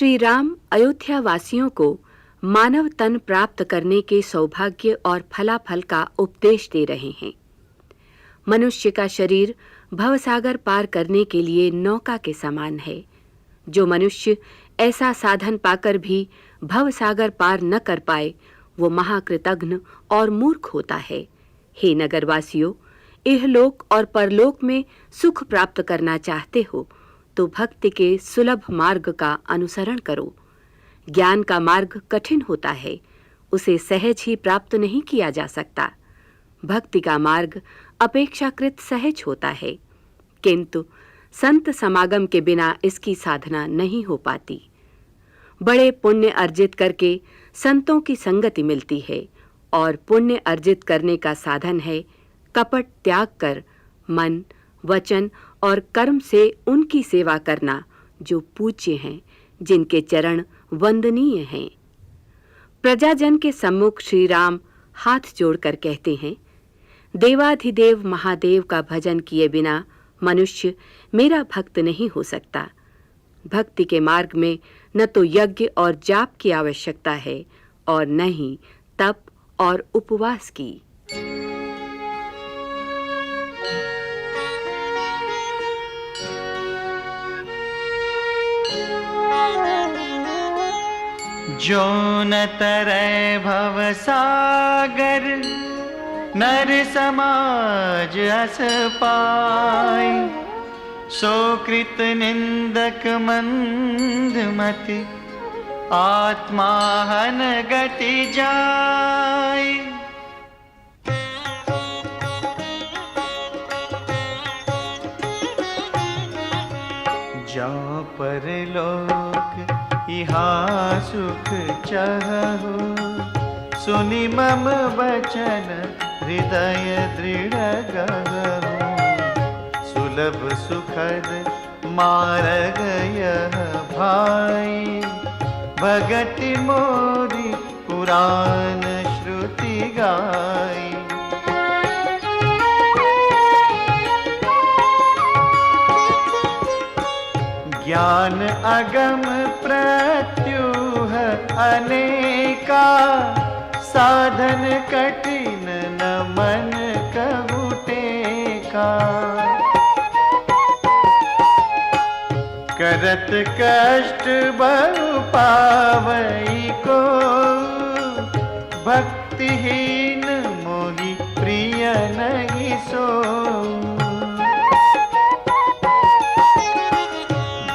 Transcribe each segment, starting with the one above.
श्री राम अयोध्या वासियों को मानव तन प्राप्त करने के सौभाग्य और फलाफल का उपदेश दे रहे हैं। मनुष्य का शरीर भवसागर पार करने के लिए नौका के समान है। जो मनुष्य ऐसा साधन पाकर भी भवसागर पार न कर पाए, वो महाकृतघ्न और मूर्ख होता है। हे नगरवासियों, इहलोक और परलोक में सुख प्राप्त करना चाहते हो तो भक्ति के सुलभ मार्ग का अनुसरण करो। ज्ञान का मार्ग कठिन होता है, उसे सहज ही प्राप्त नहीं किया जा सकता। भक्ति का मार्ग अपेक्षाकृत सहज होता है, किंतु संत समागम के बिना इसकी साधना नहीं हो पाती। बड़े पुण्य अर्जित करके संतों की संगति मिलती है, और पुण्य अर्जित करने का साधन है कपट त्याग कर मन, वचन और कर्म से उनकी सेवा करना जो पूज्य हैं, जिनके चरण वंदनीय हैं। प्रजाजन के सम्मुख श्री राम हाथ जोड़कर कहते हैं, देवाधिदेव महादेव का भजन किए बिना मनुष्य मेरा भक्त नहीं हो सकता। भक्ति के मार्ग में न तो यज्ञ और जाप की आवश्यकता है और न ही तप और उपवास की। जो न तरै भव सागर, नर समाज अस पाई। सो कृत निंदक मंद मति, आत्मा हन गति जाय। जा परलोक इहा सुख चाहो, सुनि मम वचन हृदय दृढ़ गहु। सुलभ सुखद मार्ग यह भाई, भगति मोरी पुराण श्रुति गाई। ज्ञान अगम प्रत्यूह अनेका, साधन कठिन न मन कहु टेका। करत कष्ट बहु पावई को, भक्तिहीन मोहि प्रिय नहीं सो।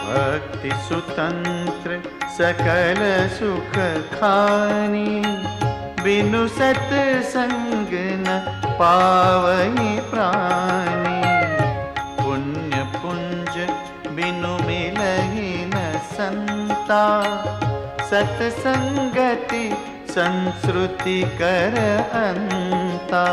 भक्ति सुतंत्र सकल सुख खानी, बिनु सत्संग न पावई प्राणी। पुण्य पुंज बिनु मिलहि न संता, सत्संगति संस्रुति कर अंता।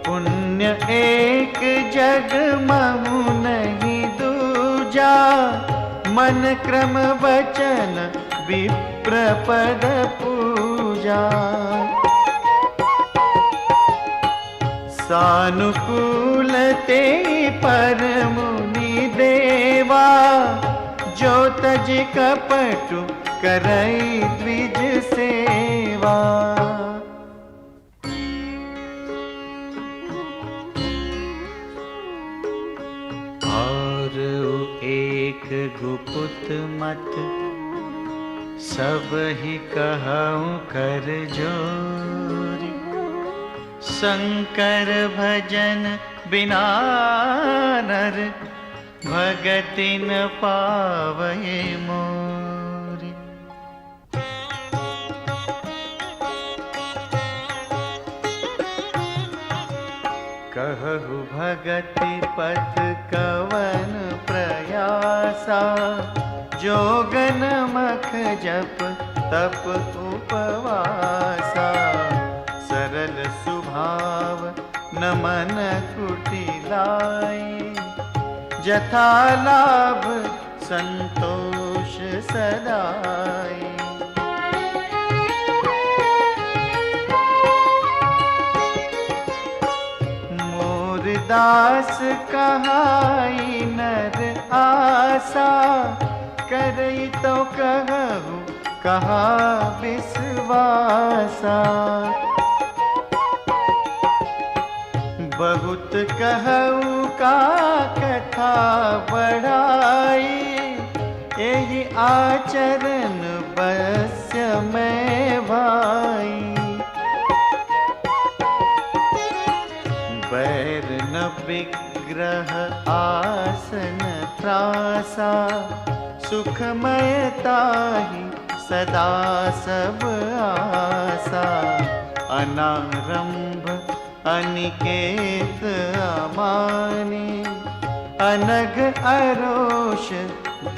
पुण्य एक जग महु नहीं दूजा, मन क्रम वचन विप्र पद पूजा। सानुकूल ते पर मुनि देवा, जो तज कपटु करई द्विज सेवा। और एक गुपुत मत, सब ही कहूँ कर जोरी। शंकर भजन बिना नर, भगति न पावै मोरी। कहु भगति पथ कवन प्रयासा, जोगन मख जप तप उपवासा। सरल सुभाव न मन कुटिलाई, जथा लाभ संतोष सदाई। मोर दास कहाई नर आसा, करई तो कहूँ कहा विश्वासा। बहुत कहूँ का कथा बढ़ाई, यही आचरण बस्य में भाई। बैर न विग्रह आसन त्रासा, सुखमयता ही सदा सब आसा। अनारंभ अनिकेत अमानी, अनग अरोष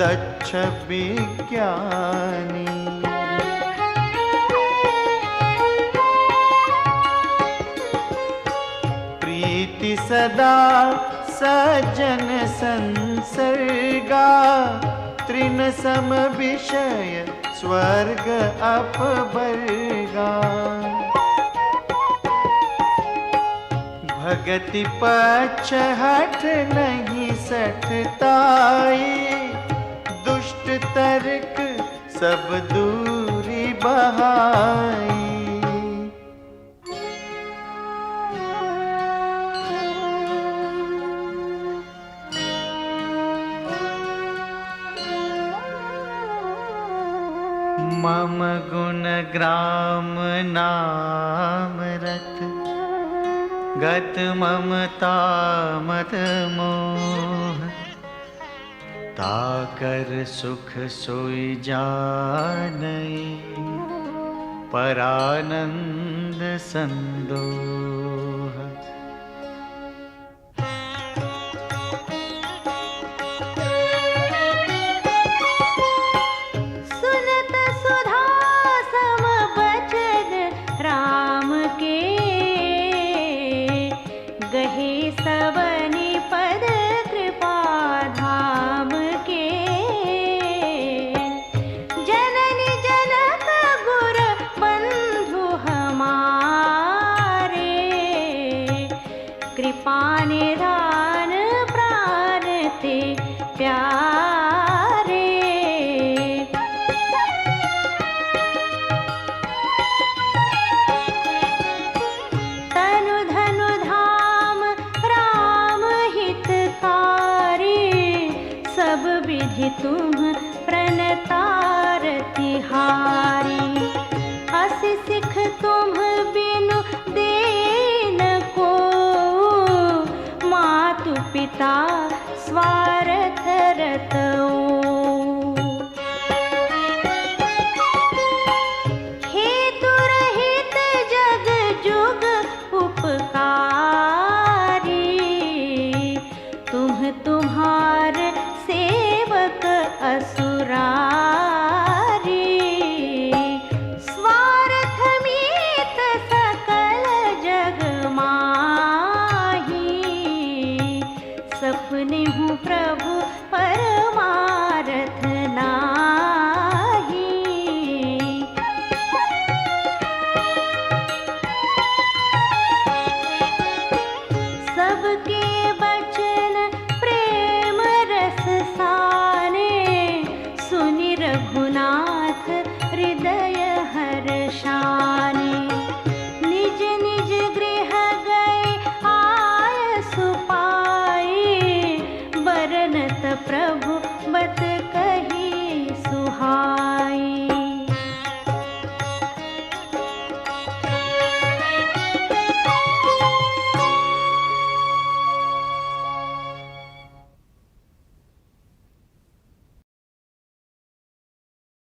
दक्ष विज्ञानी। प्रीति सदा सज्जन संसर्गा, तृण सम विषय स्वर्ग अपवर्गा। भगति पक्ष हठ नहीं सठताई, दुष्ट तर्क सब दूरी बहाई। मम गुण ग्राम नाम रथ, गत ममता मत मोह। ताकर सुख सोई जानई, परानंद संदोह।